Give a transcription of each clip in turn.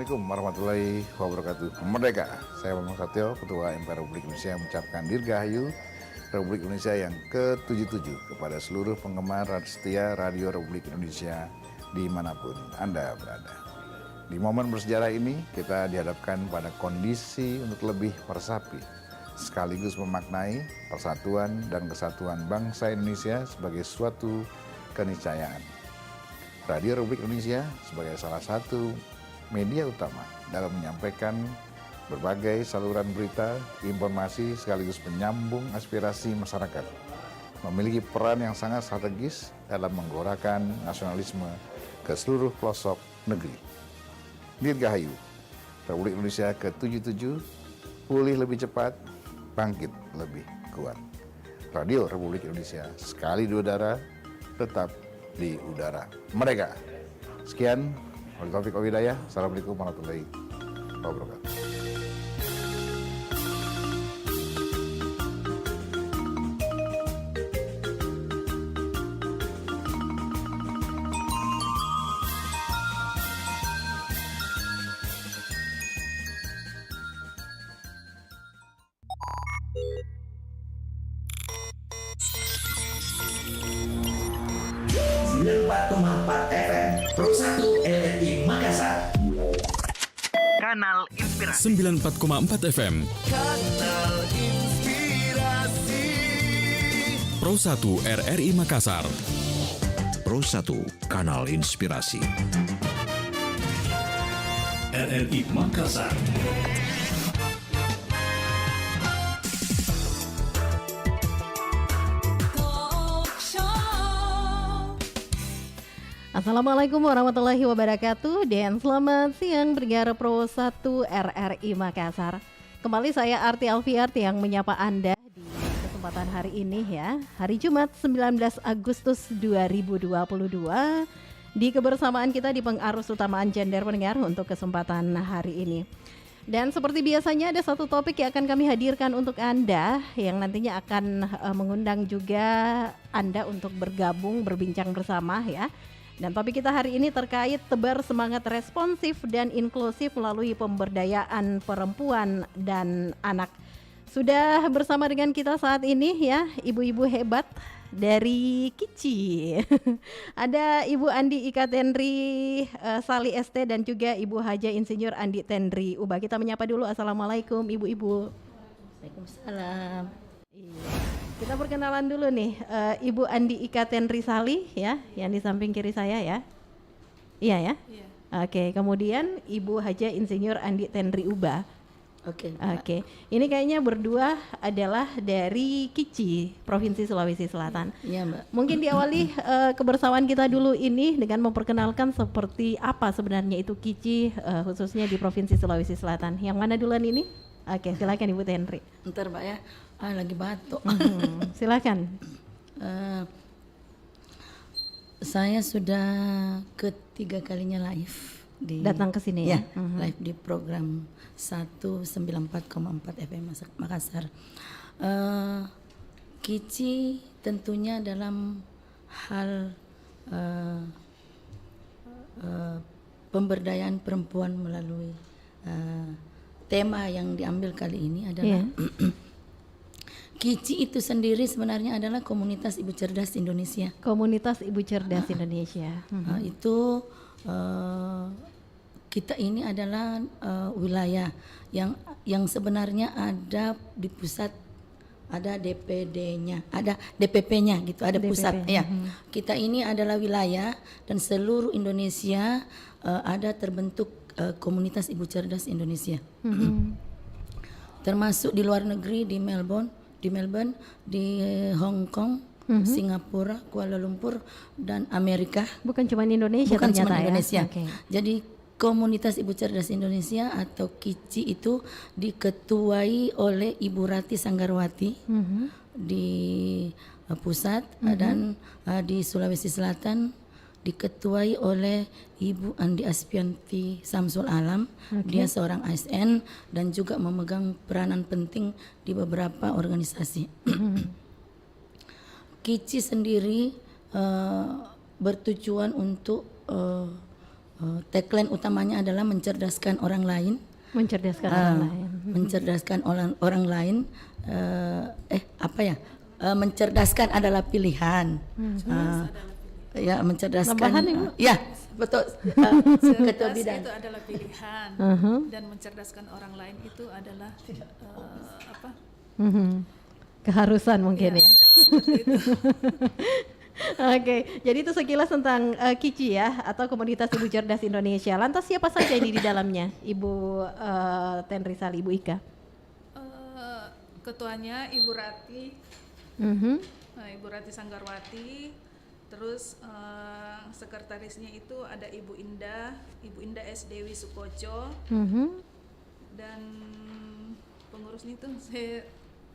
Assalamualaikum warahmatullahi wabarakatuh. Merdeka, saya Bambang Satyo, Ketua MPR Republik Indonesia mengucapkan Dirgahayu Republik Indonesia yang ke-77 kepada seluruh penggemar setia Radio Republik Indonesia dimanapun Anda berada. Di momen bersejarah ini, kita dihadapkan pada kondisi untuk lebih meresapi, sekaligus memaknai persatuan dan kesatuan bangsa Indonesia sebagai suatu keniscayaan. Radio Republik Indonesia sebagai salah satu media utama dalam menyampaikan berbagai saluran berita, informasi sekaligus penyambung aspirasi masyarakat, memiliki peran yang sangat strategis dalam menggelorakan nasionalisme ke seluruh pelosok negeri. Dirgahayu, Republik Indonesia ke-77, pulih lebih cepat, bangkit lebih kuat. Radio Republik Indonesia, sekali di udara, tetap di udara. Merdeka. Sekian. Wabillahi taufiq wal hidayah. Assalamualaikum warahmatullahi wabarakatuh. FM Pro 1 RRI Makassar. Kanal Inspirasi 94,4 FM Kanal Inspirasi Pro 1 RRI Makassar. Pro 1 Kanal Inspirasi RRI Makassar. Assalamualaikum warahmatullahi wabarakatuh dan selamat siang pendengar Pro 1 RRI Makassar. Kembali saya Arti Alfiat yang menyapa Anda di kesempatan hari ini ya. Hari Jumat 19 Agustus 2022 di kebersamaan kita di pengarus utamaan gender pendengar untuk kesempatan hari ini. Dan seperti biasanya ada satu topik yang akan kami hadirkan untuk Anda yang nantinya akan mengundang juga Anda untuk bergabung berbincang bersama ya. Dan topik kita hari ini terkait tebar semangat responsif dan inklusif melalui pemberdayaan perempuan dan anak. Sudah bersama dengan kita saat ini ya, ibu-ibu hebat dari Kici. Ada Ibu Andi Ika Tendri Sali ST dan juga Ibu Haja Insinyur Andi Tendri Uba. Kita menyapa dulu. Assalamualaikum Ibu-ibu. Waalaikumsalam. Kita perkenalan dulu nih, Ibu Andi Ika Tendri Sali ya, yang di samping kiri saya ya. Iya ya? Iya. Oke, kemudian Ibu Haja Insinyur Andi Tendri Uba. Oke. Ini kayaknya berdua adalah dari Kici, Provinsi Sulawesi Selatan. Iya, Mbak. Mungkin diawali kebersamaan kita dulu ini dengan memperkenalkan seperti apa sebenarnya itu Kici, khususnya di Provinsi Sulawesi Selatan. Yang mana duluan ini? Oke, silakan Ibu Tendri. Ntar Mbak ya, lagi batuk. Silakan. Saya sudah ketiga kalinya live datang ke sini ya. Live di program 194,4 FM Makassar. Kici tentunya dalam hal pemberdayaan perempuan melalui tema yang diambil kali ini adalah Kici itu sendiri sebenarnya adalah komunitas ibu cerdas Indonesia. Komunitas ibu cerdas Indonesia. Itu kita ini adalah wilayah yang sebenarnya ada di pusat, ada DPD-nya, ada DPP-nya gitu, ada DPP. Pusat ya. Kita ini adalah wilayah dan seluruh Indonesia ada terbentuk komunitas ibu cerdas Indonesia. Termasuk di luar negeri, di Melbourne, di Hong Kong, Singapura, Kuala Lumpur dan Amerika. Bukan cuma Indonesia. Bukan cuma Indonesia. Okay. Jadi komunitas ibu cerdas Indonesia atau Kici itu diketuai oleh Ibu Rati Sanggarwati di pusat dan di Sulawesi Selatan diketuai oleh Ibu Andi Aspianti Samsul Alam. Dia seorang ASN dan juga memegang peranan penting di beberapa organisasi. Kici sendiri bertujuan untuk tagline utamanya adalah mencerdaskan orang lain. Mencerdaskan orang lain. Mencerdaskan orang lain. Mencerdaskan adalah pilihan. Ya, mencerdaskan. Tambahan, Ibu? Ya, betul. Ketua bidang. Itu adalah pilihan dan mencerdaskan orang lain itu adalah Keharusan mungkin Ya, ya. Oke, jadi itu sekilas tentang KICI ya, atau Komunitas Ibu Cerdas Indonesia. Lantas siapa saja ini di dalamnya, Ibu Tenri Sali, Ibu Ika? ketuanya Ibu Rati, Mhm. Ibu Rati Sanggarwati. Terus sekretarisnya itu ada Ibu Indah S. Dewi Sukoco, Mhm. dan pengurusnya itu saya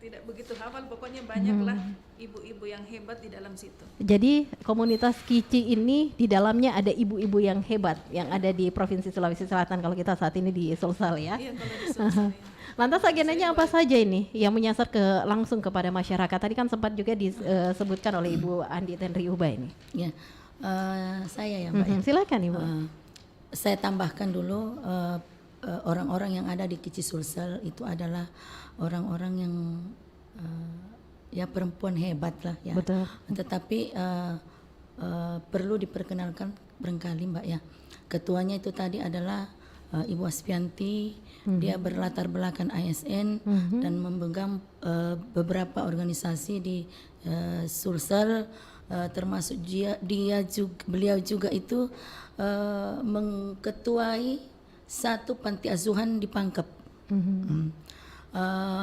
tidak begitu hafal, pokoknya banyaklah ibu-ibu yang hebat di dalam situ. Jadi komunitas KICI ini di dalamnya ada ibu-ibu yang hebat yang ada di Provinsi Sulawesi Selatan, kalau kita saat ini di Sulsel ya. Iya, kalau di Sulsel, ya. Lantas agendanya apa saja ini yang menyasar langsung kepada masyarakat? Tadi kan sempat juga disebutkan oleh Ibu Andi Tenri Uba ini. Ya, saya ya Mbak. ya. Silakan Ibu. Saya tambahkan dulu orang-orang yang ada di KICI Sulsel itu adalah orang-orang yang ya perempuan hebat lah ya. Betul. Tetapi perlu diperkenalkan barangkali Mbak ya. Ketuanya itu tadi adalah Ibu Aspianti. Dia berlatar belakang ASN dan memegang beberapa organisasi di Sulsel, termasuk beliau juga itu mengketuai satu panti asuhan di Pangkep.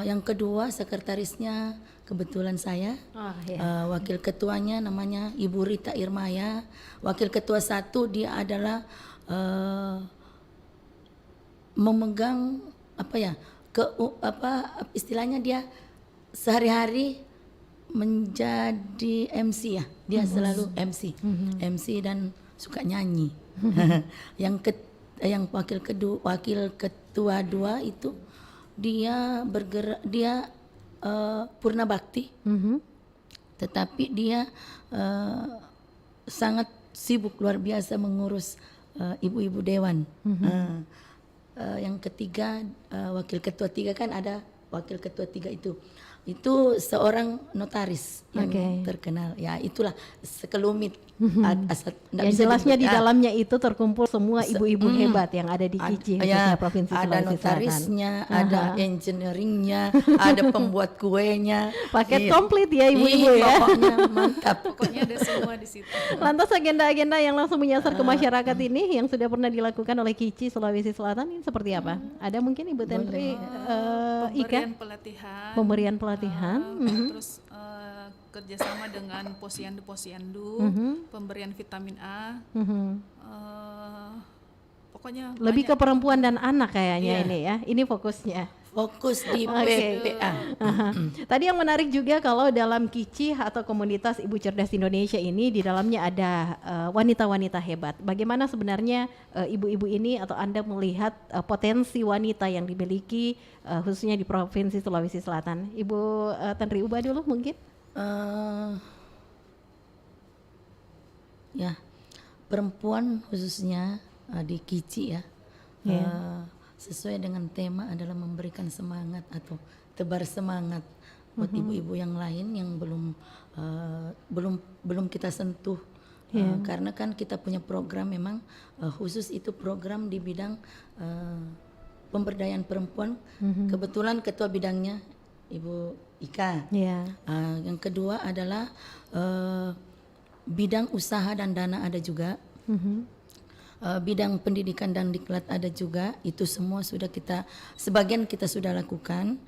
Yang kedua sekretarisnya kebetulan saya, wakil ketuanya namanya Ibu Rita Irmaya, wakil ketua 1 dia adalah memegang istilahnya dia sehari-hari menjadi MC ya, dia selalu MC dan suka nyanyi. Yang wakil ketua 2 itu dia bergerak, dia purna bakti, tetapi dia sangat sibuk luar biasa mengurus ibu-ibu dewan. Yang ketiga wakil ketua 3 kan ada wakil ketua 3 itu seorang notaris yang terkenal ya, itulah sekelumit. Yang jelasnya di dalamnya itu terkumpul semua ibu-ibu hebat yang ada di KICI khususnya Provinsi Sulawesi ada Selatan. notarisnya, ada engineeringnya, ada pembuat kuenya, paket komplit ya ibu-ibu ya. Pokoknya mantap. Pokoknya ada semua di situ. Lantas agenda-agenda yang langsung menyasar ke masyarakat ini yang sudah pernah dilakukan oleh KICI Sulawesi Selatan ini seperti apa? Ada mungkin Ibu Tenri, Ika? Pemberian pelatihan. Terus kerjasama dengan posyandu, pemberian vitamin A, pokoknya lebih banyak. ke perempuan dan anak kayaknya ini ya. Ini fokusnya. Fokus di PPA. Tadi yang menarik juga kalau dalam KICI atau Komunitas Ibu Cerdas Indonesia ini di dalamnya ada wanita-wanita hebat. Bagaimana sebenarnya ibu-ibu ini atau Anda melihat potensi wanita yang dimiliki khususnya di Provinsi Sulawesi Selatan? Ibu Tenri Uba dulu mungkin. Ya, perempuan khususnya di KICI ya, sesuai dengan tema adalah memberikan semangat atau tebar semangat buat ibu-ibu yang lain yang belum kita sentuh. Karena kan kita punya program memang khusus itu program di bidang pemberdayaan perempuan. Kebetulan ketua bidangnya Ibu Ika. Yang kedua adalah bidang usaha dan dana ada juga. Bidang pendidikan dan diklat ada juga. Itu semua sudah sebagian kita sudah lakukan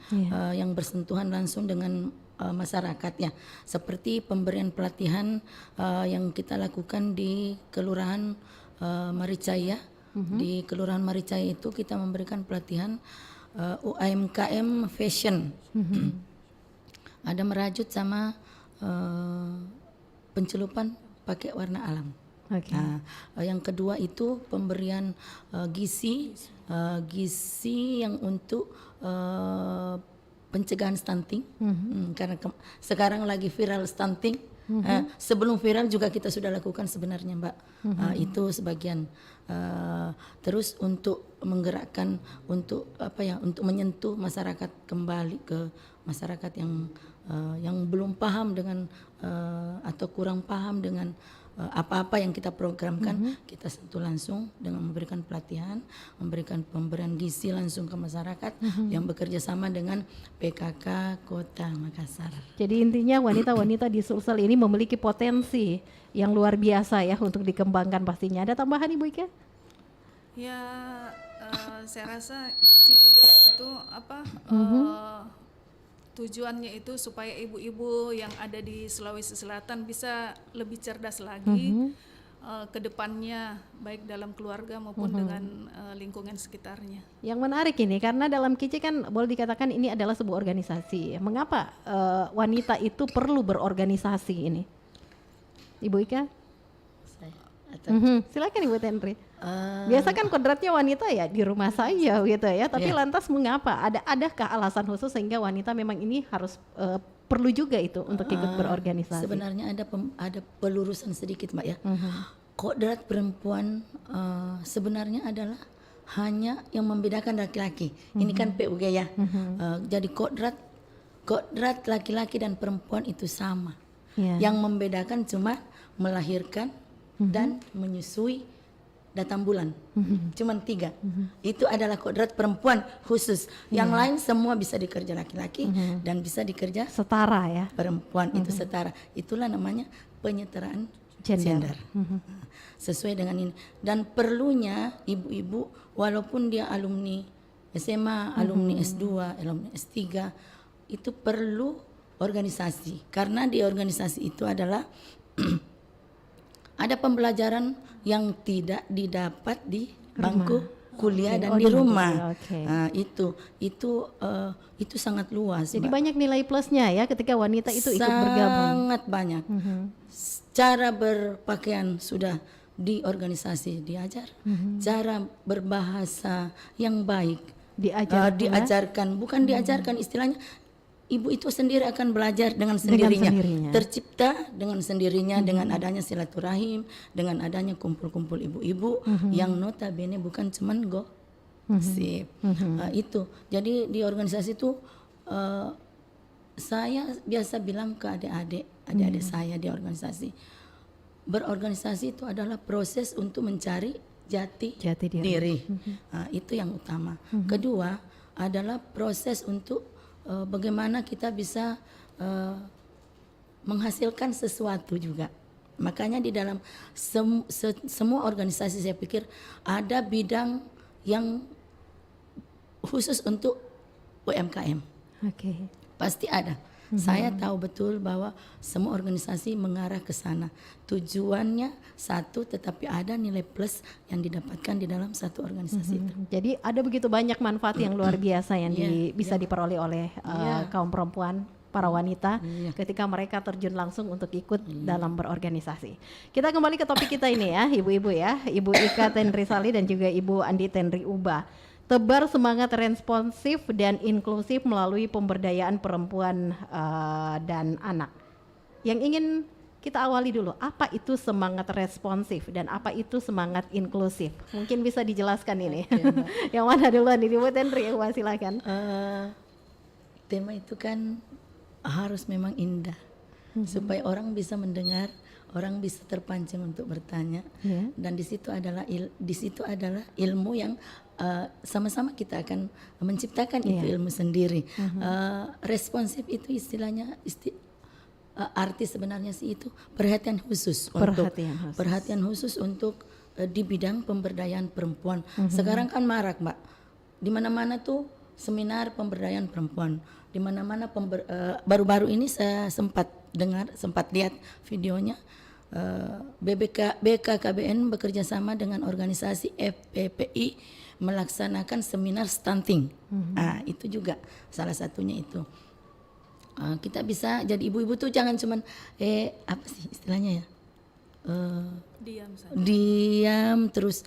yang bersentuhan langsung dengan masyarakat ya. Seperti pemberian pelatihan yang kita lakukan di Kelurahan Maricaya. Di Kelurahan Maricaya itu kita memberikan pelatihan UMKM fashion. Ada merajut sama pencelupan pakai warna alam. Yang kedua itu pemberian gizi yang untuk pencegahan stunting. Karena sekarang lagi viral stunting. Sebelum viral juga kita sudah lakukan sebenarnya, Mbak. Itu sebagian. Terus untuk menggerakkan, untuk untuk menyentuh masyarakat kembali ke masyarakat yang belum paham dengan atau kurang paham dengan apa-apa yang kita programkan, kita sentuh langsung dengan memberikan pelatihan, memberikan pemberian gizi langsung ke masyarakat yang bekerja sama dengan PKK Kota Makassar. Jadi intinya wanita-wanita di Sulsel ini memiliki potensi yang luar biasa ya untuk dikembangkan pastinya. Ada tambahan Ibu Ika? Ya, saya rasa Kici juga itu tujuannya itu supaya ibu-ibu yang ada di Sulawesi Selatan bisa lebih cerdas lagi ke depannya, baik dalam keluarga maupun dengan lingkungan sekitarnya. Yang menarik ini karena dalam Kici kan boleh dikatakan ini adalah sebuah organisasi. Mengapa wanita itu perlu berorganisasi ini? Ibu Ika? Silakan Ibu Tenri. Biasa kan kodratnya wanita ya di rumah saja gitu ya, tapi lantas mengapa? Adakah alasan khusus sehingga wanita memang ini harus perlu juga itu untuk ikut berorganisasi? Sebenarnya ada pelurusan sedikit, Mbak ya. Kodrat perempuan sebenarnya adalah hanya yang membedakan laki-laki. Ini kan PUG ya. Jadi kodrat laki-laki dan perempuan itu sama. Yang membedakan cuma melahirkan dan menyusui datang bulan. Cuman 3. Itu adalah kodrat perempuan khusus. Yang lain semua bisa dikerja laki-laki dan bisa dikerja setara ya. Perempuan itu setara. Itulah namanya penyetaraan gender. Sesuai dengan ini. Dan perlunya ibu-ibu walaupun dia alumni SMA, alumni S2, alumni S3 itu perlu organisasi. Karena di organisasi itu adalah ada pembelajaran yang tidak didapat di bangku kuliah dan di rumah. Nah, itu sangat luas. Jadi banyak nilai plusnya ya ketika wanita itu ikut bergabung. Sangat banyak. Cara berpakaian sudah di organisasi diajar. Cara berbahasa yang baik diajarkan. Bukan diajarkan, istilahnya ibu itu sendiri akan belajar dengan sendirinya. Tercipta dengan sendirinya dengan adanya silaturahim, dengan adanya kumpul-kumpul ibu-ibu yang notabene bukan cuman gosip. Itu. Jadi di organisasi itu saya biasa bilang ke adik-adik saya di organisasi. Berorganisasi itu adalah proses untuk mencari jati diri. Itu yang utama. Kedua adalah proses untuk bagaimana kita bisa menghasilkan sesuatu juga. Makanya di dalam semua organisasi saya pikir ada bidang yang khusus untuk UMKM. Pasti ada. Saya tahu betul bahwa semua organisasi mengarah ke sana. Tujuannya satu, tetapi ada nilai plus yang didapatkan di dalam satu organisasi itu. Jadi ada begitu banyak manfaat yang luar biasa yang bisa diperoleh oleh kaum perempuan, para wanita ketika mereka terjun langsung untuk ikut dalam berorganisasi. Kita kembali ke topik kita ini ya, ibu-ibu ya, Ibu Ika Tenri Sali dan juga Ibu Andi Tenri Uba. Tebar semangat responsif dan inklusif melalui pemberdayaan perempuan dan anak. Yang ingin kita awali dulu, apa itu semangat responsif dan apa itu semangat inklusif? Mungkin bisa dijelaskan ini. Yang mana duluan ini, Bu Tenri? Silakan. Tema itu kan harus memang indah supaya orang bisa mendengar, orang bisa terpancing untuk bertanya, dan di situ adalah ilmu yang sama-sama kita akan menciptakan itu ilmu sendiri. Responsif itu istilahnya arti sebenarnya sih itu perhatian khusus untuk di bidang pemberdayaan perempuan. Sekarang kan marak, Mbak, di mana-mana tuh seminar pemberdayaan perempuan. Di mana-mana baru-baru ini saya sempat lihat videonya. BKKBN bekerja sama dengan organisasi FPPI melaksanakan seminar stunting. Itu juga salah satunya itu. Kita bisa jadi ibu-ibu tuh jangan cuman apa sih istilahnya ya? Diam saja. Diam terus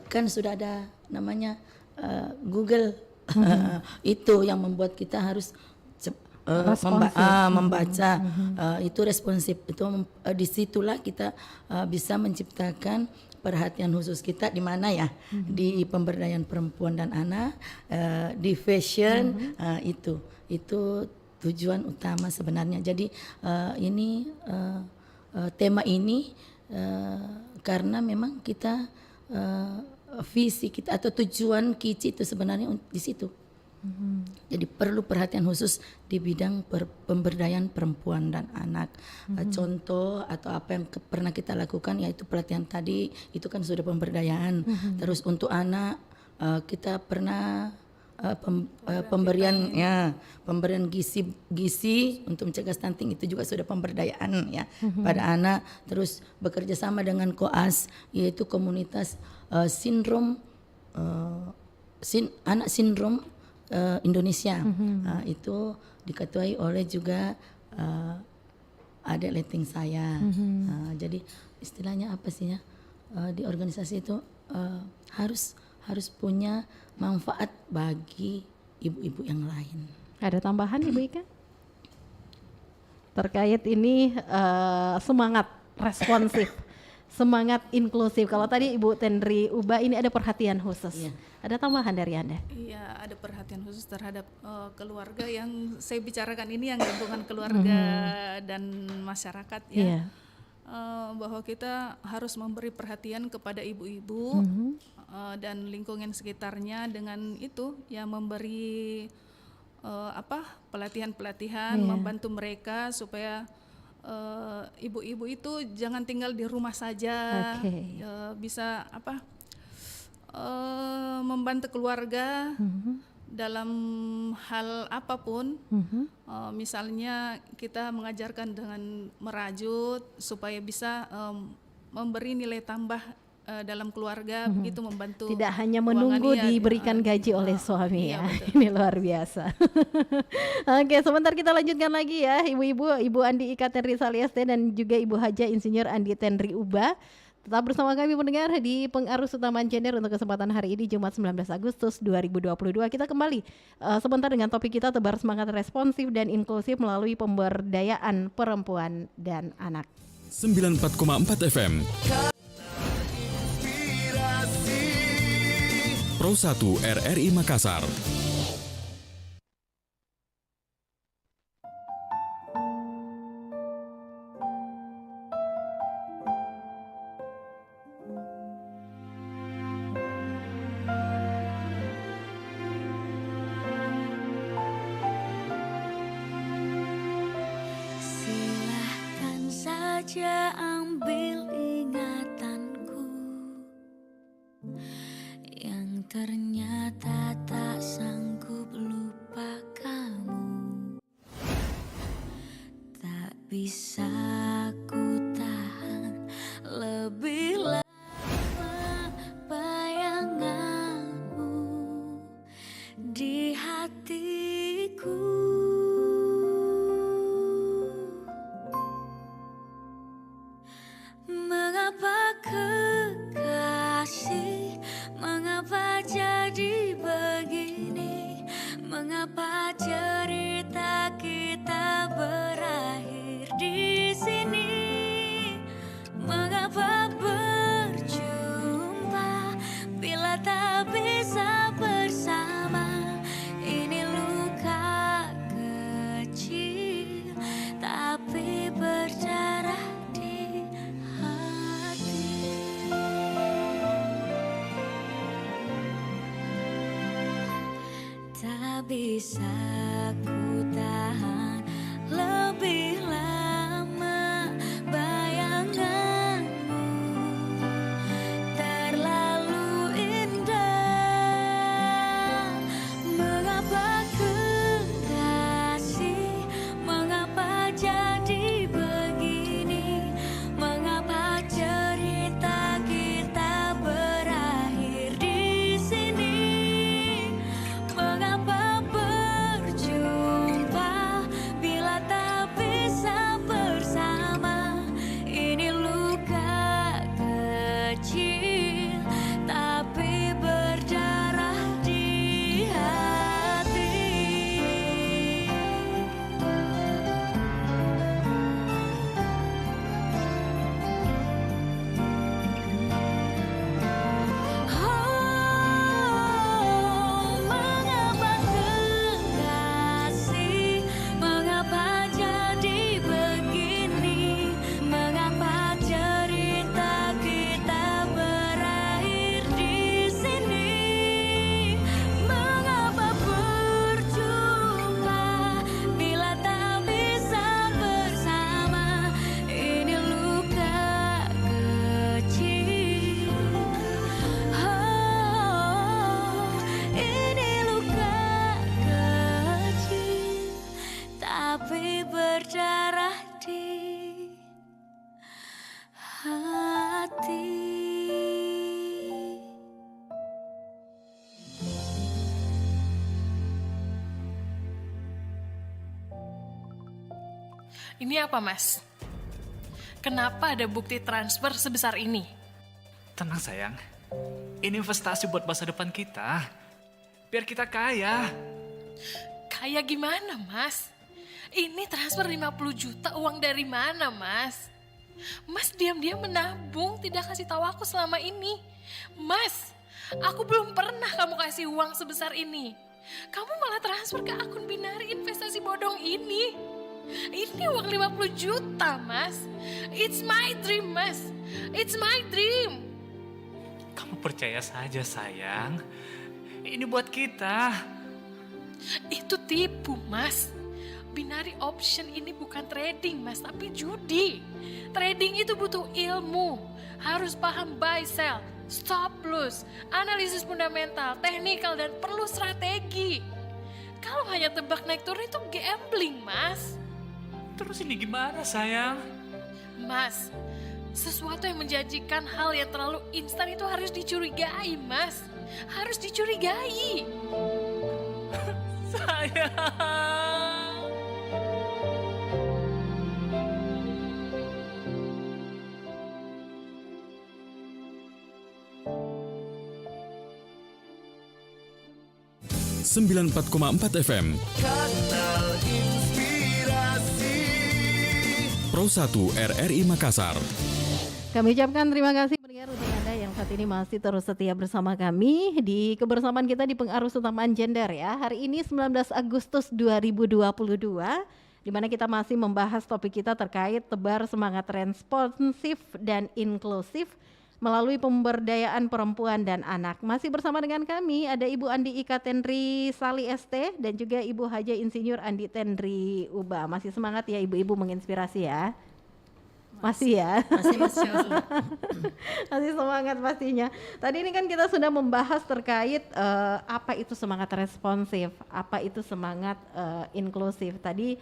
kan sudah ada namanya Google. Itu yang membuat kita harus membaca itu responsif itu disitulah kita bisa menciptakan perhatian khusus kita di mana ya di pemberdayaan perempuan dan anak di fashion itu tujuan utama sebenarnya. Jadi ini tema ini karena memang kita visi kita atau tujuan KICI itu sebenarnya di situ. Jadi perlu perhatian khusus di bidang pemberdayaan perempuan dan anak. Contoh atau apa yang pernah kita lakukan yaitu pelatihan tadi itu kan sudah pemberdayaan. Terus untuk anak kita pernah pemberian gizi untuk mencegah stunting itu juga sudah pemberdayaan ya pada anak. Terus bekerja sama dengan KOAS yaitu komunitas sindrom anak sindrom Indonesia. Itu diketuai oleh juga adik letting saya. Jadi istilahnya apa sih ya di organisasi itu harus punya manfaat bagi ibu-ibu yang lain. Ada tambahan Ibu Ika? Terkait ini semangat responsif, semangat inklusif. Kalau tadi Ibu Tendri Uba ini ada perhatian khusus. Iya. Ada tambahan dari Anda? Iya, ada perhatian khusus terhadap keluarga yang saya bicarakan ini yang gabungan keluarga dan masyarakat ya. Iya. Bahwa kita harus memberi perhatian kepada ibu-ibu dan lingkungan sekitarnya dengan itu ya memberi pelatihan-pelatihan, membantu mereka supaya ibu-ibu itu jangan tinggal di rumah saja, bisa membantu keluarga dalam hal apapun. Misalnya kita mengajarkan dengan merajut supaya bisa memberi nilai tambah dalam keluarga, begitu membantu. Tidak hanya menunggu diberikan gaji oleh suami ya. Ini luar biasa. Oke, sebentar kita lanjutkan lagi ya ibu-ibu, Ibu Andi Ika Tendri Salieste dan juga Ibu Haja Insinyur Andi Tendri Uba. Tetap bersama kami pendengar di Pengarus Utamaan Gender untuk kesempatan hari ini Jumat 19 Agustus 2022. Kita kembali sebentar dengan topik kita tebar semangat responsif dan inklusif melalui pemberdayaan perempuan dan anak. 94,4 FM Pro 1 RRI Makassar. Silahkan saja ambil ingatanku yang ternyata tak sanggup lupa kamu. Tak bisa ku tahan lebih lama bayanganmu di hatiku. Mengapa kekasih, mengapa jadi begini? Mengapa cerita kita berakhir di sini? Mengapa berjumpa bila tak bisa bersama? Ini luka kecil tapi berdarah di hati. Tak bisa ku tahan lebih lama bayanganmu, terlalu indah. Mengapa kekasih, mengapa jadi begini? Mengapa cerita kita berakhir di sini? Mengapa berjumpa Ini apa, Mas? Kenapa ada bukti transfer sebesar ini? Tenang sayang, ini investasi buat masa depan kita. Biar kita kaya. Kaya gimana, Mas? Ini transfer 50 juta uang dari mana, Mas? Mas diam-diam menabung, tidak kasih tahu aku selama ini. Mas, aku belum pernah kamu kasih uang sebesar ini. Kamu malah transfer ke akun binari investasi bodong ini. Ini uang 50 juta, Mas. It's my dream, Mas. It's my dream. Kamu percaya saja sayang. Ini buat kita. Itu tipu, Mas. Binary option ini bukan trading, Mas, tapi judi. Trading itu butuh ilmu. Harus paham buy sell, stop loss, analisis fundamental, teknikal, dan perlu strategi. Kalau hanya tebak naik turun itu gambling, Mas. Terus ini gimana sayang? Mas, sesuatu yang menjanjikan hal yang terlalu instan itu harus dicurigai, Mas. Harus dicurigai. Sayang. 94,4 FM. Kanal Inspirasi. Pro 1 RRI Makassar. Kami ucapkan terima kasih pendengar untuk Anda yang saat ini masih terus setia bersama kami di kebersamaan kita di Pengarus Utamaan Gender ya. Hari ini 19 Agustus 2022 di mana kita masih membahas topik kita terkait tebar semangat responsif dan inklusif melalui pemberdayaan perempuan dan anak. Masih bersama dengan kami ada Ibu Andi Ika Tendri Sali ST dan juga Ibu Haja Insinyur Andi Tendri Uba. Masih semangat ya ibu-ibu menginspirasi ya? Masih ya? Masih. Masih semangat pastinya. Tadi ini kan kita sudah membahas terkait apa itu semangat responsif, apa itu semangat inklusif. Tadi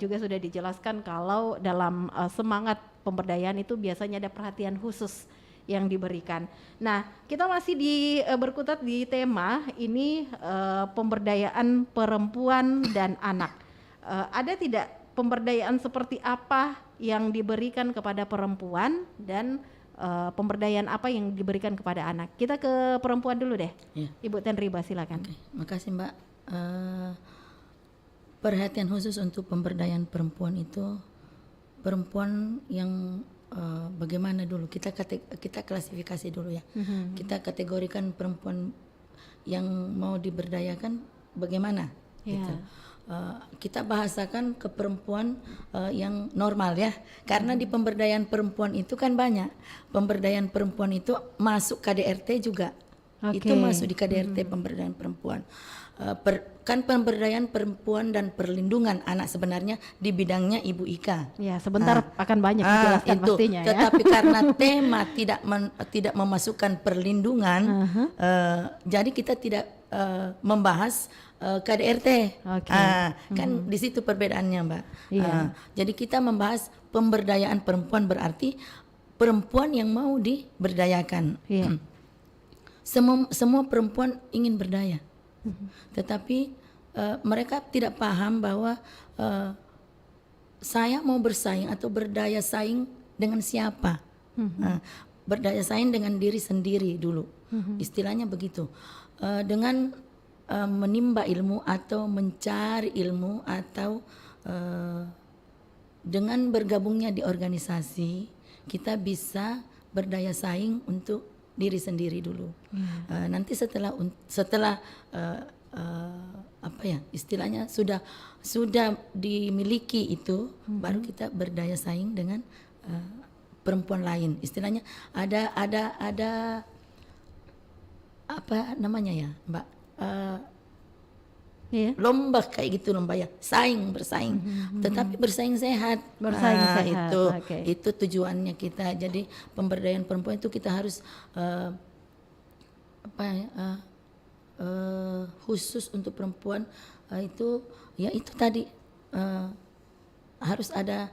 juga sudah dijelaskan kalau dalam semangat pemberdayaan itu biasanya ada perhatian khusus yang diberikan. Nah, kita masih berkutat di tema ini pemberdayaan perempuan dan anak. Ada tidak pemberdayaan seperti apa yang diberikan kepada perempuan dan pemberdayaan apa yang diberikan kepada anak? Kita ke perempuan dulu deh. Ya. Ibu Tenriba silakan. Oke, makasih Mbak. Perhatian khusus untuk pemberdayaan perempuan itu perempuan yang bagaimana dulu kita klasifikasi dulu ya. Kita kategorikan perempuan yang mau diberdayakan bagaimana gitu. Kita bahasakan ke perempuan yang normal ya, karena di pemberdayaan perempuan itu kan banyak. Pemberdayaan perempuan itu masuk KDRT juga. Itu masuk di KDRT pemberdayaan perempuan. Kan pemberdayaan perempuan dan perlindungan anak sebenarnya di bidangnya Ibu Ika. Ya, sebentar akan banyak dijelaskan itu. pastinya ya. Tetapi karena tema tidak memasukkan perlindungan, jadi kita tidak membahas KDRT. Kan di situ perbedaannya, Mbak. Jadi kita membahas pemberdayaan perempuan berarti perempuan yang mau diberdayakan. Semua perempuan ingin berdaya. Tetapi mereka tidak paham bahwa saya mau bersaing atau berdaya saing dengan siapa. Berdaya saing dengan diri sendiri dulu. Istilahnya begitu. Dengan menimba ilmu atau mencari ilmu atau dengan bergabungnya di organisasi kita bisa berdaya saing untuk diri sendiri dulu. Nanti setelah apa ya istilahnya sudah dimiliki itu baru kita berdaya saing dengan perempuan lain. Istilahnya ada apa namanya ya Mbak? Lomba kayak gitu lomba ya, bersaing, tetapi bersaing sehat. Sehat. Itu tujuannya kita. Jadi pemberdayaan perempuan itu kita harus khusus untuk perempuan itu ya itu tadi harus ada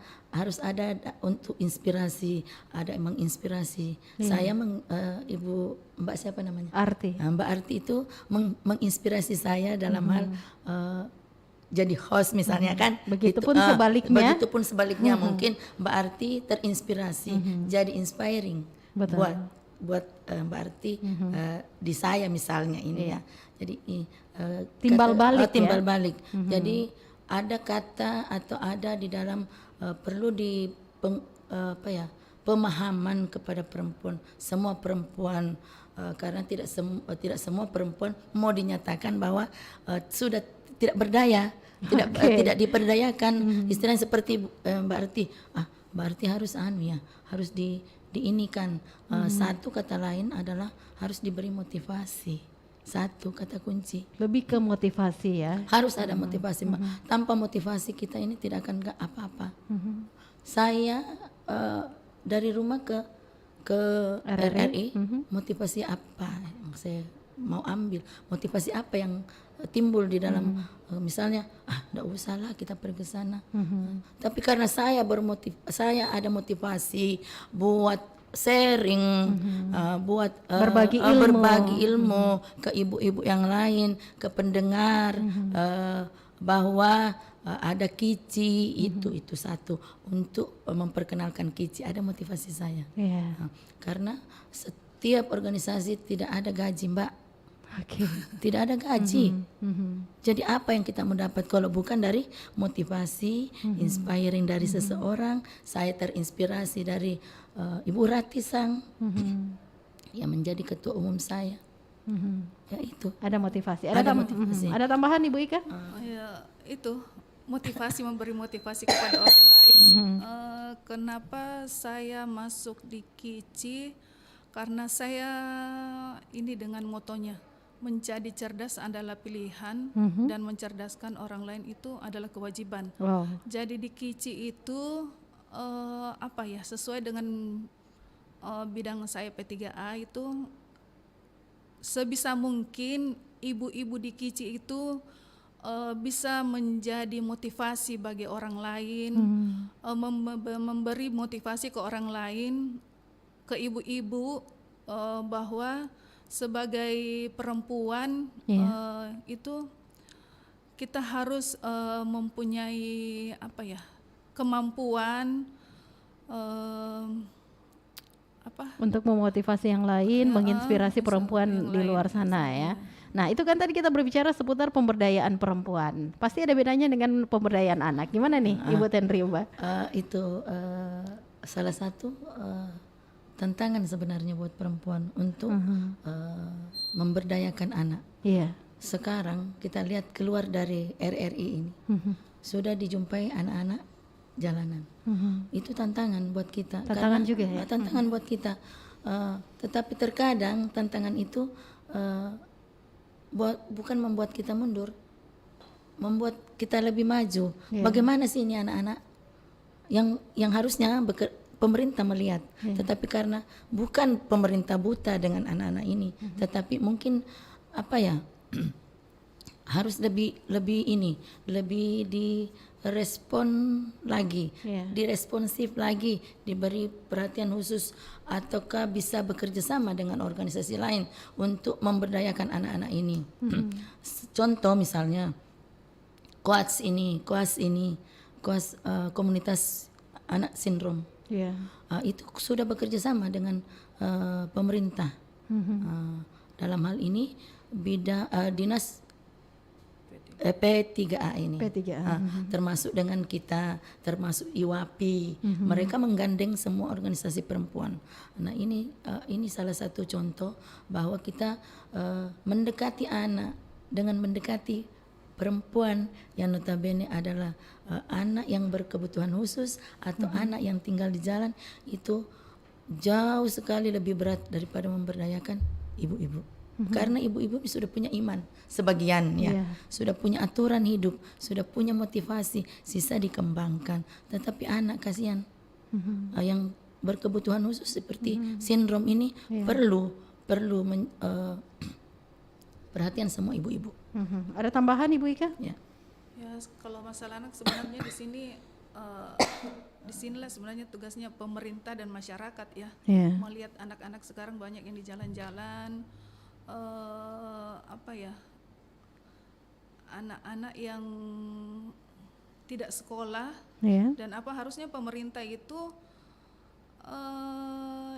untuk inspirasi, ada menginspirasi. Saya Ibu Mbak siapa namanya? Arti. Mbak Arti itu menginspirasi saya dalam hal jadi host misalnya kan. Begitupun sebaliknya. Begitupun sebaliknya mungkin Mbak Arti terinspirasi, jadi inspiring Betul. buat Mbak Arti di saya misalnya ini ya. Jadi Timbal balik timbal ya? balik. Jadi ada kata atau ada di dalam perlu pemahaman kepada perempuan, semua perempuan. Karena tidak semua perempuan mau dinyatakan bahwa sudah tidak berdaya, tidak diperdayakan. Istilahnya seperti Mbak Arti, Mbak Arti harus harus diinikan. Satu kata lain adalah harus diberi motivasi. Satu kata kunci. Lebih ke motivasi ya. Harus ada motivasi, Mbak. Tanpa motivasi kita ini tidak akan apa-apa. Saya dari rumah ke RRI, motivasi apa yang saya mau ambil, motivasi apa yang timbul di dalam misalnya enggak usahlah kita pergi ke sana. Tapi karena saya ada motivasi buat sharing, buat berbagi ilmu ke ibu-ibu yang lain, ke pendengar, bahwa ada Kici, itu satu untuk memperkenalkan Kici, ada motivasi saya. Karena setiap organisasi tidak ada gaji, Mbak. Tidak ada gaji. Jadi apa yang kita mendapat kalau bukan dari motivasi, inspiring dari seseorang. Saya terinspirasi dari Ibu Rati Sang yang menjadi ketua umum saya. Ya itu. Ada motivasi. Ada motivasi. Ada tambahan Ibu Ika? Ya itu motivasi, memberi motivasi kepada orang lain. Kenapa saya masuk di Kici? Karena saya ini dengan motonya menjadi cerdas adalah pilihan dan mencerdaskan orang lain itu adalah kewajiban. Jadi di Kici itu sesuai dengan bidang saya P3A itu sebisa mungkin ibu-ibu di Kici itu bisa menjadi motivasi bagi orang lain, memberi motivasi ke orang lain, ke ibu-ibu bahwa sebagai perempuan itu kita harus mempunyai kemampuan untuk memotivasi yang lain, menginspirasi perempuan di luar sana ya. Nah itu kan tadi kita berbicara seputar pemberdayaan perempuan. Pasti ada bedanya dengan pemberdayaan anak. Gimana nih Ibu Tenriuba? Itu salah satu tantangan sebenarnya buat perempuan untuk memberdayakan anak. Sekarang kita lihat keluar dari RRI ini sudah dijumpai anak-anak jalanan. Itu tantangan buat kita. Tantangan juga ya? Tantangan buat kita. Tetapi terkadang tantangan itu bukan membuat kita mundur, membuat kita lebih maju. Bagaimana sih ini anak-anak yang harusnya pemerintah melihat, tetapi karena bukan pemerintah buta dengan anak-anak ini, tetapi mungkin harus lebih direspon lagi, diresponsif lagi, diberi perhatian khusus, ataukah bisa bekerja sama dengan organisasi lain untuk memberdayakan anak-anak ini. Contoh misalnya koas komunitas anak sindrom. Itu sudah bekerja sama dengan pemerintah. Dalam hal ini dinas P3A ini, termasuk dengan kita, termasuk IWAPI, mereka menggandeng semua organisasi perempuan. Nah ini salah satu contoh bahwa kita mendekati anak dengan mendekati perempuan yang notabene adalah anak yang berkebutuhan khusus atau anak yang tinggal di jalan, itu jauh sekali lebih berat daripada memberdayakan ibu-ibu. Karena ibu-ibu sudah punya iman sebagian sudah punya aturan hidup, sudah punya motivasi, sisa dikembangkan. Tetapi anak kasihan yang berkebutuhan khusus seperti sindrom ini perlu perhatian semua ibu-ibu. Ada tambahan Ibu Ika? Ya, kalau masalah anak sebenarnya di sini disinilah sebenarnya tugasnya pemerintah dan masyarakat melihat anak-anak sekarang banyak yang di jalan-jalan. anak-anak yang tidak sekolah Iya. dan harusnya pemerintah itu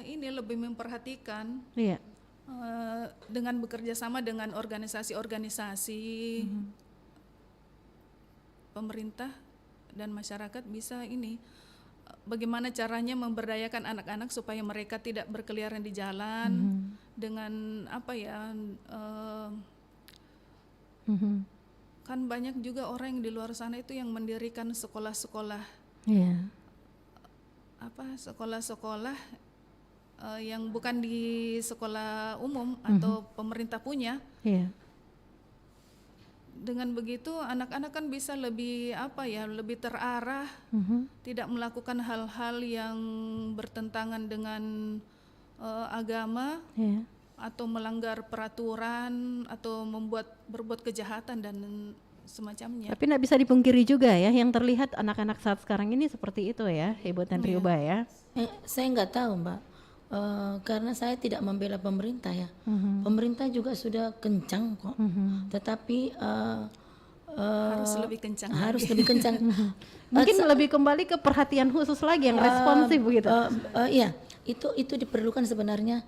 ini lebih memperhatikan Iya. dengan bekerja sama dengan organisasi-organisasi pemerintah dan masyarakat bisa ini bagaimana caranya memberdayakan anak-anak supaya mereka tidak berkeliaran di jalan dengan kan banyak juga orang yang di luar sana itu yang mendirikan sekolah-sekolah Iya. sekolah-sekolah yang bukan di sekolah umum atau pemerintah punya. Iya. Dengan begitu anak-anak kan bisa lebih lebih terarah, tidak melakukan hal-hal yang bertentangan dengan agama, Iya. atau melanggar peraturan atau berbuat kejahatan dan semacamnya. Tapi tidak bisa dipungkiri juga ya, yang terlihat anak-anak saat sekarang ini seperti itu ya, Ibu Tenriuba ya. Saya nggak tahu Mbak, karena saya tidak membela pemerintah ya. Pemerintah juga sudah kencang kok, tetapi harus lebih kencang. Harus lebih kencang. Mungkin lebih kembali ke perhatian khusus lagi yang responsif begitu. Iya, itu diperlukan sebenarnya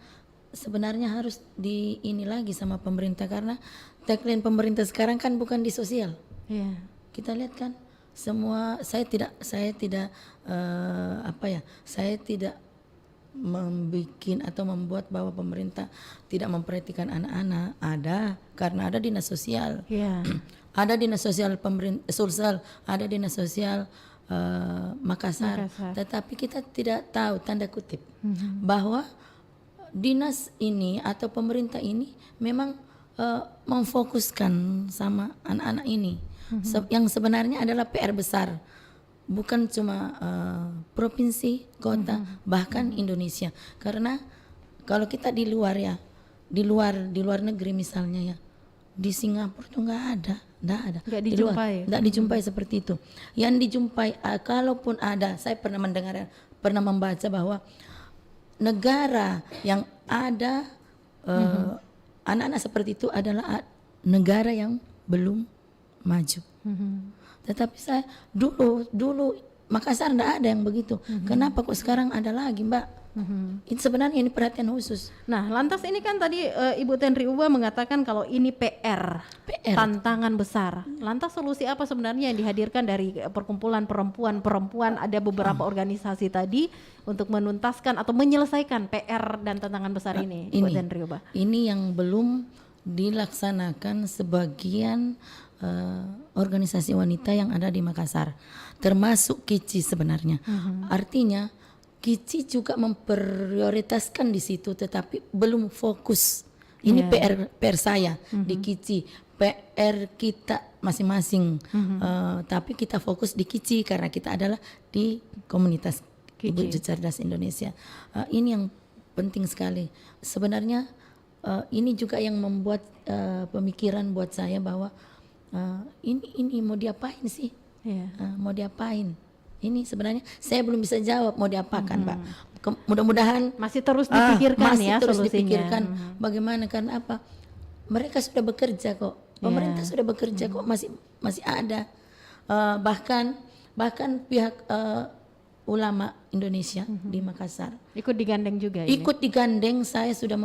harus ini lagi sama pemerintah, karena tagline pemerintah sekarang kan bukan di sosial. Iya. Kita lihat kan semua, saya tidak membuat bahwa pemerintah tidak memperhatikan anak-anak. Karena ada dinas sosial. Iya. Ada dinas sosial pemerintah Sulsel, ada dinas sosial Makassar. Tetapi kita tidak tahu tanda kutip bahwa dinas ini atau pemerintah ini memang memfokuskan sama anak-anak ini, yang sebenarnya adalah PR besar, bukan cuma provinsi, kota, bahkan Indonesia. Karena kalau kita di luar negeri misalnya ya, di Singapura tuh nggak ada. Nggak dijumpai. Nggak dijumpai seperti itu. Yang dijumpai, kalaupun ada, saya pernah membaca bahwa negara yang ada anak-anak seperti itu adalah negara yang belum maju. Tetapi saya dulu Makassar enggak ada yang begitu. Kenapa kok sekarang ada lagi, Mbak? Itu sebenarnya ini perhatian khusus. Nah, lantas ini kan tadi Ibu Tenriuba mengatakan kalau ini PR, tantangan besar. Lantas solusi apa sebenarnya yang dihadirkan dari perkumpulan perempuan? Ada beberapa organisasi tadi untuk menuntaskan atau menyelesaikan PR dan tantangan besar ini, Ibu Tenriuba. Ini yang belum dilaksanakan sebagian organisasi wanita yang ada di Makassar, termasuk KICI sebenarnya. Artinya KICI juga memprioritaskan di situ, tetapi belum fokus. Ini PR saya di KICI, PR kita masing-masing. Tapi kita fokus di KICI karena kita adalah di komunitas Ibu Cerdas Indonesia. Ini yang penting sekali. Sebenarnya ini juga yang membuat pemikiran buat saya bahwa ini mau diapain sih? Mau diapain? Ini sebenarnya saya belum bisa jawab mau diapakan, Pak. Mudah-mudahan masih terus dipikirkan terus solusinya. Dipikirkan bagaimana, kan apa? Mereka sudah bekerja kok. Pemerintah sudah bekerja kok, masih ada. Bahkan pihak ulama Indonesia di Makassar ikut digandeng juga. Ikut digandeng. Saya sudah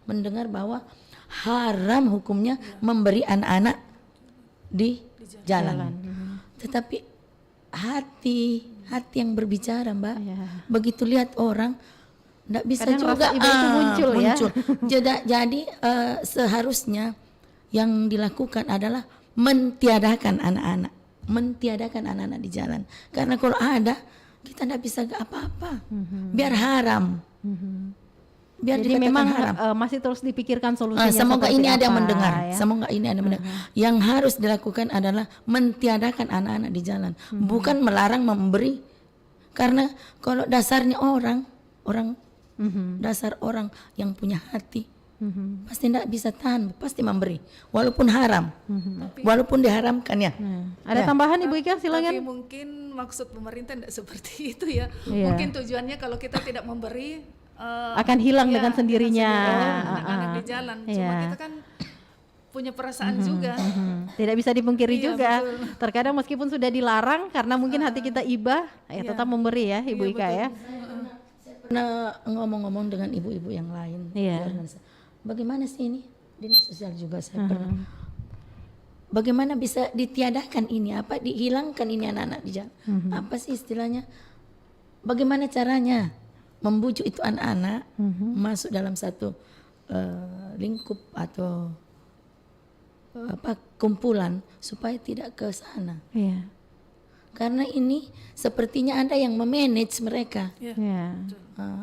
mendengar bahwa haram hukumnya memberi anak-anak di jalan. Tetapi hati yang berbicara, Mbak. Begitu lihat orang nggak bisa kadang juga rasa ibu itu muncul. Jadi seharusnya yang dilakukan adalah mentiadakan anak-anak di jalan. Karena kalau ada, kita nggak bisa apa-apa. Biar haram. Jadi memang masih terus dipikirkan solusinya. Semoga ini ada yang mendengar. Ya? Semoga ini ada yang mendengar. Yang harus dilakukan adalah mentiadakan anak-anak di jalan, bukan melarang memberi. Karena kalau dasarnya dasar orang yang punya hati, pasti tidak bisa tahan, pasti memberi, walaupun haram, walaupun diharamkan ya. Ada tambahan Ibu Ika, silakan. Tapi mungkin maksud pemerintah tidak seperti itu ya. Mungkin tujuannya kalau kita tidak memberi akan hilang dengan sendirinya anak-anak di jalan. Cuma kita kan punya perasaan juga. Tidak bisa dipungkiri Iya, juga. betul. Terkadang meskipun sudah dilarang karena mungkin hati kita iba, ya Iya. tetap memberi ya Ibu Iya, Ika betul. ya. Pernah ngomong-ngomong dengan ibu-ibu yang lain. Iya. Bagaimana sih ini? Dinas sosial juga saya pernah. Bagaimana bisa ditiadakan ini? Apa dihilangkan ini anak-anak di jalan? Apa sih istilahnya? Bagaimana caranya membujuk itu anak-anak masuk dalam satu lingkup atau kumpulan supaya tidak ke sana? Iya. Karena ini sepertinya ada yang memanage mereka. Iya.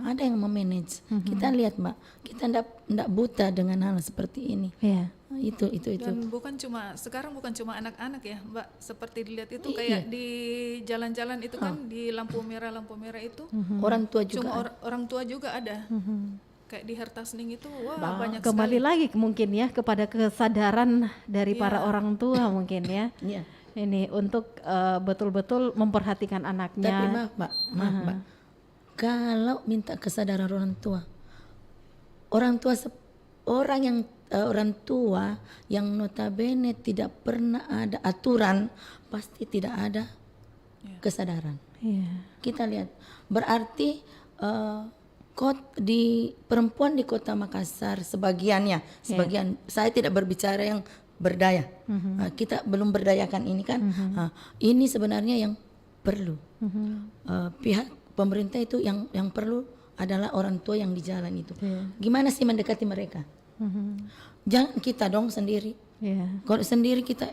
Ada yang memanage. Kita lihat Mbak, kita ndak buta dengan hal seperti ini. Iya. Itu. Dan sekarang bukan cuma anak-anak ya Mbak, seperti dilihat itu Iya. kayak di jalan-jalan itu kan di lampu merah itu Orang tua juga. cuma orang tua juga ada. Kayak di Hertasning itu banyak Kembali sekali. lagi mungkin ya kepada kesadaran dari para orang tua mungkin ya. Iya. Ini untuk betul-betul memperhatikan anaknya. Tapi maaf Mbak, kalau minta kesadaran orang tua yang notabene tidak pernah ada aturan, pasti tidak ada kesadaran. Iya. Kita lihat, berarti di perempuan di Kota Makassar sebagian, saya tidak berbicara yang berdaya. Kita belum berdayakan ini kan. Ini sebenarnya yang perlu. Pihak pemerintah itu yang perlu adalah orang tua yang di jalan itu. Gimana sih mendekati mereka? Jangan kita dong sendiri. Kalau sendiri kita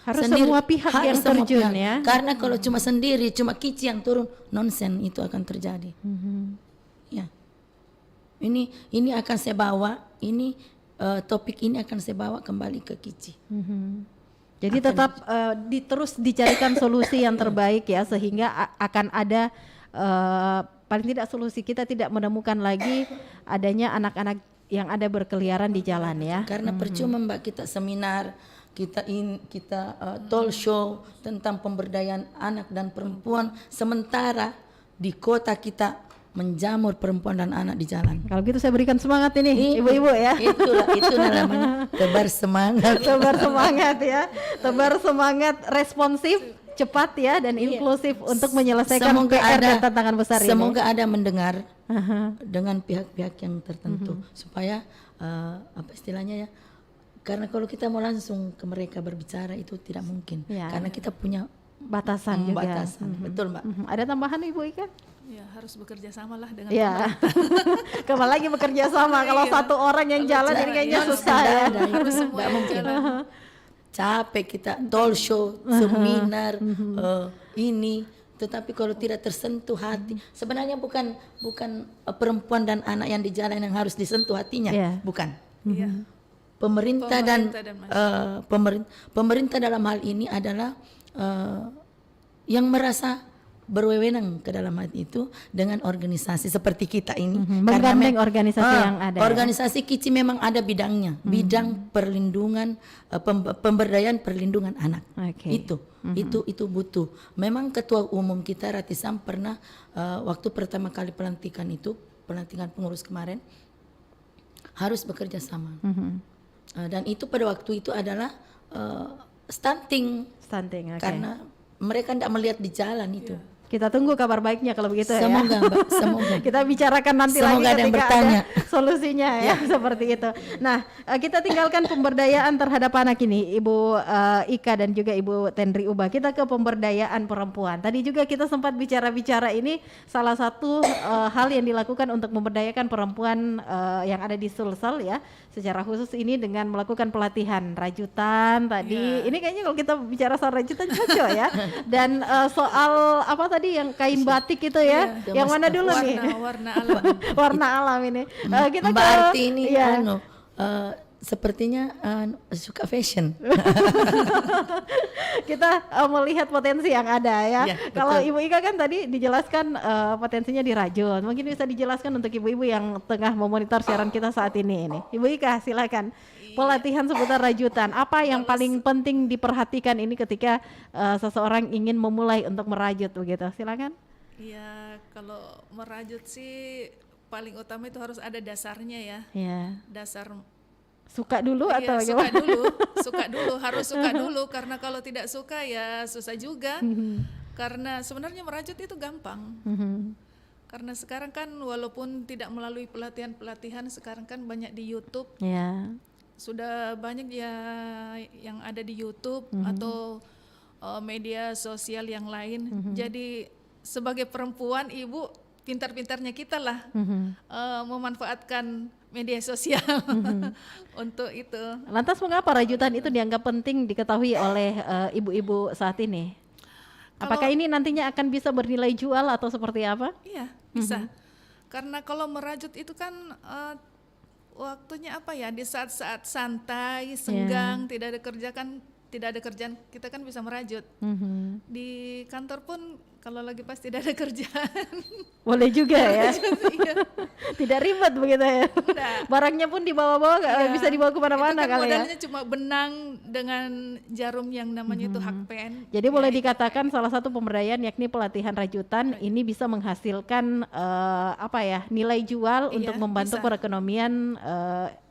Harus sendiri, semua pihak harus yang semua terjun pihak. ya. Karena kalau cuma sendiri, cuma Kici yang turun, nonsen itu akan terjadi. Ya, ini akan saya bawa. Topik ini akan saya bawa kembali ke Kici. Jadi tetap terus dicarikan solusi yang terbaik ya, sehingga akan ada paling tidak solusi, kita tidak menemukan lagi adanya anak-anak yang ada berkeliaran di jalan ya. Karena percuma Mbak kita seminar, kita talk show tentang pemberdayaan anak dan perempuan, sementara di kota kita menjamur perempuan dan anak di jalan. Kalau gitu saya berikan semangat ini ibu-ibu ya. Itu namanya tebar semangat. Tebar semangat ya. Tebar semangat responsif, cepat ya, dan inklusif untuk menyelesaikan PR dan tantangan besar ini. Semoga ada mendengar dengan pihak-pihak yang tertentu supaya apa istilahnya ya? Karena kalau kita mau langsung ke mereka berbicara itu tidak mungkin. Karena kita punya batasan juga. Betul Mbak. Ada tambahan Ibu Ika? Ya, harus bekerja sama lah dengan pemerintah. Kembali lagi bekerja sama. Kalau satu orang yang jalan ini kayaknya susah ya. Harus semua yang jalan. Capek kita talk show, seminar, ini. Tetapi kalau tidak tersentuh hati, sebenarnya bukan perempuan dan anak yang di jalan yang harus disentuh hatinya, bukan. Pemerintah dan pemerintah dalam hal ini adalah yang merasa berwenang ke dalam hal itu dengan organisasi seperti kita ini. Menggandeng organisasi yang ada. Organisasi Kici memang ada bidangnya, bidang perlindungan, pemberdayaan perlindungan anak. Itu butuh. Memang Ketua Umum kita Ratisam pernah waktu pertama kali pelantikan pengurus kemarin harus bekerja sama. Dan itu pada waktu itu adalah stunting. Karena mereka tidak melihat di jalan itu. Kita tunggu kabar baiknya kalau begitu semoga, ya. Mbak, semoga. Kita bicarakan nanti semoga lagi ketika ada solusinya ya seperti itu. Nah, kita tinggalkan pemberdayaan terhadap anak ini, Ibu Ika dan juga Ibu Tendri Uba. Kita ke pemberdayaan perempuan. Tadi juga kita sempat bicara-bicara ini salah satu hal yang dilakukan untuk memberdayakan perempuan yang ada di Sulsel ya. Secara khusus ini dengan melakukan pelatihan rajutan tadi. Ini kayaknya kalau kita bicara soal rajutan cocok ya. Dan soal apa tadi yang kain batik itu ya. Yang mana dulu nih? Warna alam. Warna alam ini. Kita Mbak Arti ini sepertinya suka fashion. Kita melihat potensi yang ada ya. Kalau Ibu Ika kan tadi dijelaskan potensinya dirajut. Mungkin bisa dijelaskan untuk ibu-ibu yang tengah memonitor siaran kita saat ini. Ibu Ika silakan. Pelatihan seputar rajutan. Apa yang paling penting diperhatikan ini ketika seseorang ingin memulai untuk merajut begitu? Silakan. Iya, kalau merajut sih paling utama itu harus ada dasarnya ya. Iya. Dasar Suka dulu Iya, atau suka gimana? dulu, harus suka dulu karena kalau tidak suka ya susah juga. Karena sebenarnya merajut itu gampang. Karena sekarang kan walaupun tidak melalui pelatihan-pelatihan, sekarang kan banyak di YouTube. Ya. Sudah banyak ya yang ada di YouTube atau media sosial yang lain. Jadi sebagai perempuan, ibu pintar-pintarnya kita lah memanfaatkan media sosial untuk itu. Lantas mengapa rajutan itu dianggap penting diketahui oleh ibu-ibu saat ini? Apakah ini nantinya akan bisa bernilai jual atau seperti apa? Iya, bisa. Karena kalau merajut itu kan waktunya apa ya? Di saat-saat santai, senggang, tidak ada kerjaan, kita kan bisa merajut. Di kantor pun kalau lagi pas tidak ada kerjaan. Boleh juga ya. Iya. Tidak ribet begitu ya. Barangnya pun dibawa-bawa, bisa dibawa kemana-mana kan kali ya. modalnya cuma benang dengan jarum yang namanya itu hakpen. Jadi boleh dikatakan salah satu pemberdayaan yakni pelatihan rajutan ini bisa menghasilkan nilai jual untuk membantu perekonomian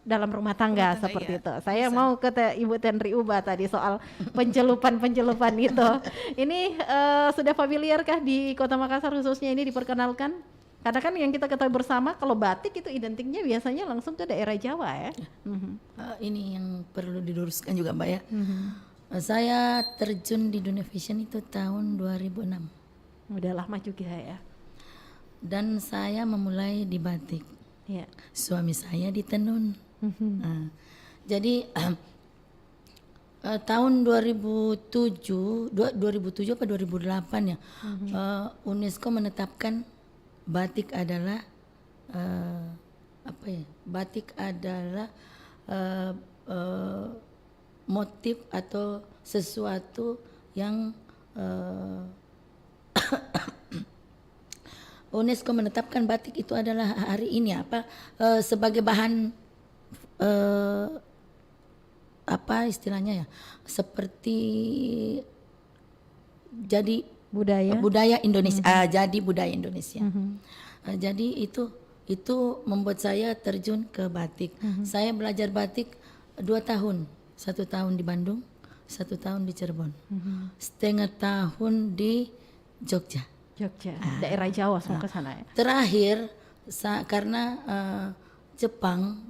dalam rumah tangga seperti itu. Saya mau ke Ibu Tenri Uba tadi soal pencelupan itu. Ini sudah familiarkah di Kota Makassar khususnya ini diperkenalkan? Karena kan yang kita ketahui bersama kalau batik itu identiknya biasanya langsung ke daerah Jawa ya. Ini yang perlu diluruskan juga Mbak ya. Saya terjun di dunia fashion itu tahun 2006. Udah lama juga ya. Dan saya memulai di batik. Ya. Suami saya di tenun. Jadi tahun 2007 apa 2008 ya, UNESCO menetapkan batik adalah batik adalah motif atau sesuatu yang UNESCO menetapkan batik itu adalah hari ini sebagai bahan istilahnya ya, seperti jadi budaya Indonesia. Jadi budaya Indonesia. Jadi itu membuat saya terjun ke batik. Saya belajar batik 2 tahun, 1 tahun di Bandung, 1 tahun di Cirebon, setengah tahun di Jogja. Daerah Jawa semua ke sana ya. Terakhir karena Jepang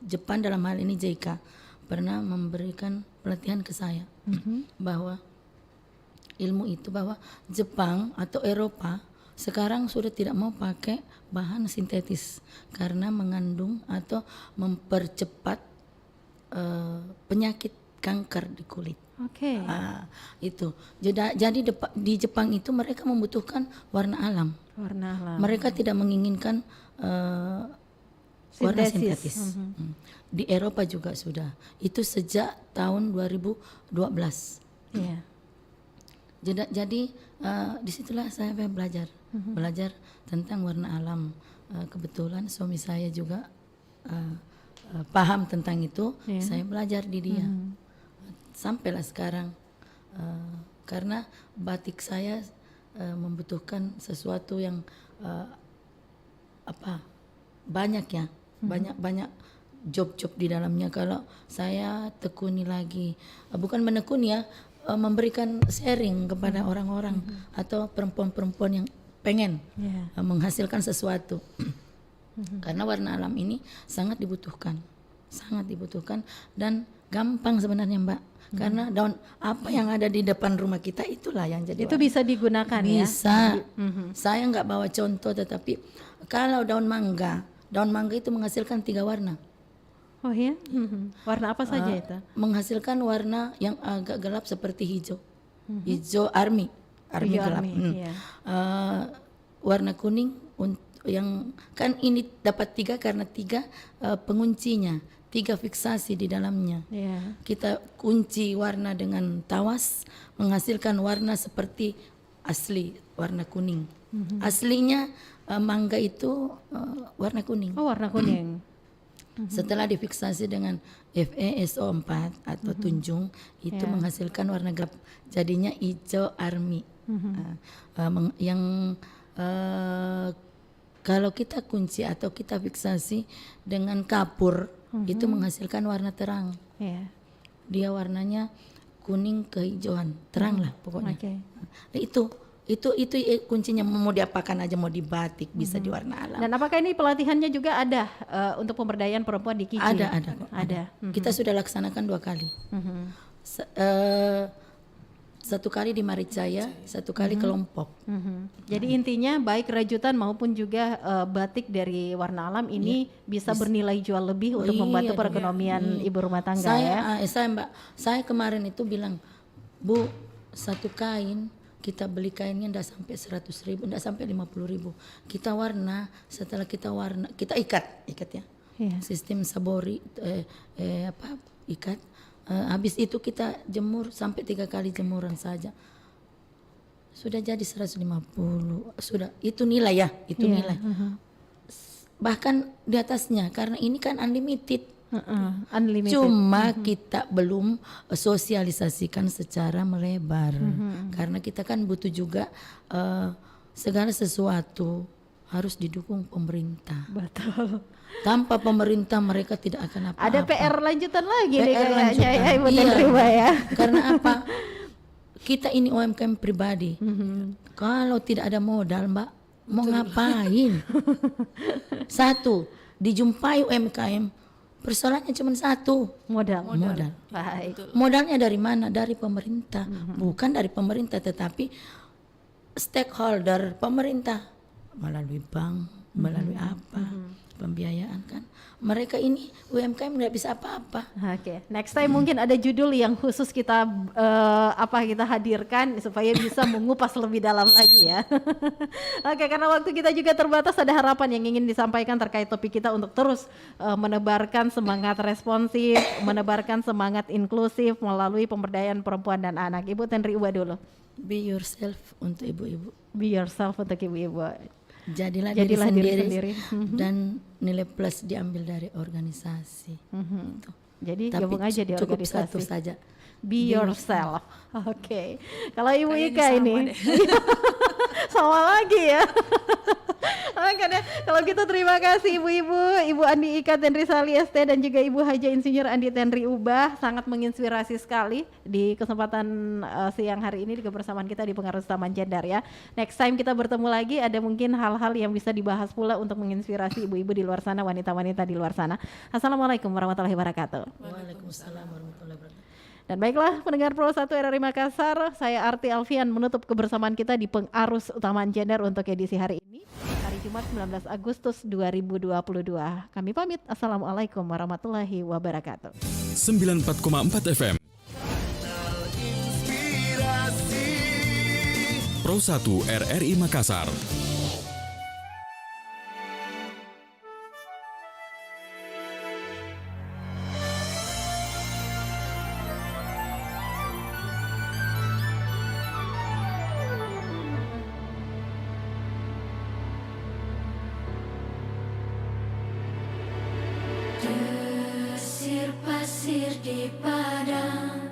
Jepang dalam hal ini JICA pernah memberikan pelatihan ke saya bahwa ilmu itu bahwa Jepang atau Eropa sekarang sudah tidak mau pakai bahan sintetis karena mengandung atau mempercepat penyakit kanker di kulit. Oke. Itu. Jadi di Jepang itu mereka membutuhkan warna alam. Mereka tidak menginginkan warna sintetis. Di Eropa juga sudah. Itu sejak tahun 2012. Iya. Jadi disitulah saya belajar tentang warna alam. Kebetulan suami saya juga paham tentang itu. Saya belajar di dia. Sampailah sekarang karena batik saya membutuhkan sesuatu yang banyak ya, banyak job-job di dalamnya. Kalau saya tekuni lagi, bukan menekuni ya, memberikan sharing kepada orang-orang atau perempuan-perempuan yang pengen menghasilkan sesuatu. Karena warna alam ini sangat dibutuhkan dan gampang sebenarnya Mbak. Karena daun apa yang ada di depan rumah kita itulah yang jadi itu bisa digunakan ya. Bisa. Saya nggak bawa contoh, tetapi kalau daun mangga itu menghasilkan 3 warna. Oh ya, warna apa saja itu? Menghasilkan warna yang agak gelap seperti hijau, hijau army gelap. Warna kuning yang kan ini dapat 3 karena 3 penguncinya. 3 fiksasi di dalamnya. Kita kunci warna dengan tawas, menghasilkan warna seperti asli warna kuning. Aslinya mangga itu warna kuning. Oh, warna kuning. Setelah difiksasi dengan FeSO4 atau tunjung, itu menghasilkan warna gelap. Jadinya hijau army. Yang Kalau kita kunci atau kita fiksasi dengan kapur, itu menghasilkan warna terang. Ya. Dia warnanya kuning kehijauan, terang lah pokoknya. Nah, itu kuncinya, mau diapakan aja, mau dibatik, bisa di warna alam. Dan apakah ini pelatihannya juga ada untuk pemberdayaan perempuan di KICI? Ada kok. Ada. Kita sudah laksanakan 2 kali. Satu kali di Maricaya, 1 kali ke Lompok. Jadi intinya baik rajutan maupun juga batik dari warna alam ini bisa bernilai jual lebih untuk membantu perekonomian ibu rumah tangga Saya kemarin itu bilang, Bu, 1 kain kita beli kainnya enggak sampai 100.000, enggak sampai 50.000. Kita warna, setelah kita warna, kita ikat ya. Sistem sabori ikat. Habis itu kita jemur sampai 3 kali jemuran saja. Sudah jadi 150. Sudah, itu nilai ya, itu nilai. Bahkan di atasnya, karena ini kan unlimited. Unlimited. Cuma kita belum sosialisasikan secara melebar. Karena kita kan butuh juga segala sesuatu harus didukung pemerintah. Betul. Tanpa pemerintah mereka tidak akan apa-apa. Ada PR lanjutan lagi nih kayaknya ya Ibu Iya, Tenriwa ya. Karena apa? Kita ini UMKM pribadi. Kalau tidak ada modal, Mbak, mau ngapain? 1, dijumpai UMKM, persoalannya cuma 1, modal. Baik. Modalnya dari mana? Dari pemerintah. Bukan dari pemerintah, tetapi stakeholder pemerintah melalui bank, melalui apa? Pembiayaan kan. Mereka ini UMKM nggak bisa apa-apa. Oke, next time mungkin ada judul yang khusus kita kita hadirkan supaya bisa mengupas lebih dalam lagi ya. Oke, karena waktu kita juga terbatas, ada harapan yang ingin disampaikan terkait topik kita untuk terus menebarkan semangat responsif, menebarkan semangat inklusif melalui pemberdayaan perempuan dan anak. Ibu Tenriwa dulu. Be yourself untuk ibu-ibu. Be yourself untuk ibu-ibu. Jadilah diri sendiri. Dan nilai plus diambil dari organisasi. Jadi tapi gabung aja di cukup organisasi. 1 saja. Be yourself. Oke. Kalau Ibu Kayaknya Ika sama ini deh. sama lagi ya. Makanya kalau gitu terima kasih ibu-ibu, Ibu Andi Ika Tenri Sali ST dan juga Ibu Haja Insinyur Andi Tenri Ubah, sangat menginspirasi sekali di kesempatan siang hari ini di kebersamaan kita di Pengaruh Taman Jendar ya. Next time kita bertemu lagi, ada mungkin hal-hal yang bisa dibahas pula untuk menginspirasi ibu-ibu di luar sana, wanita-wanita di luar sana. Assalamualaikum warahmatullahi wabarakatuh. Waalaikumsalam warahmatullahi wabarakatuh. Dan baiklah pendengar Pro 1 RRI Makassar, saya Arti Alfian menutup kebersamaan kita di Pengarus Taman Jendar untuk edisi hari ini, hari Jumat 19 Agustus 2022. Kami pamit, Assalamualaikum warahmatullahi wabarakatuh. 94,4 FM Pro 1 RRI Makassar. Desir pasir di padang,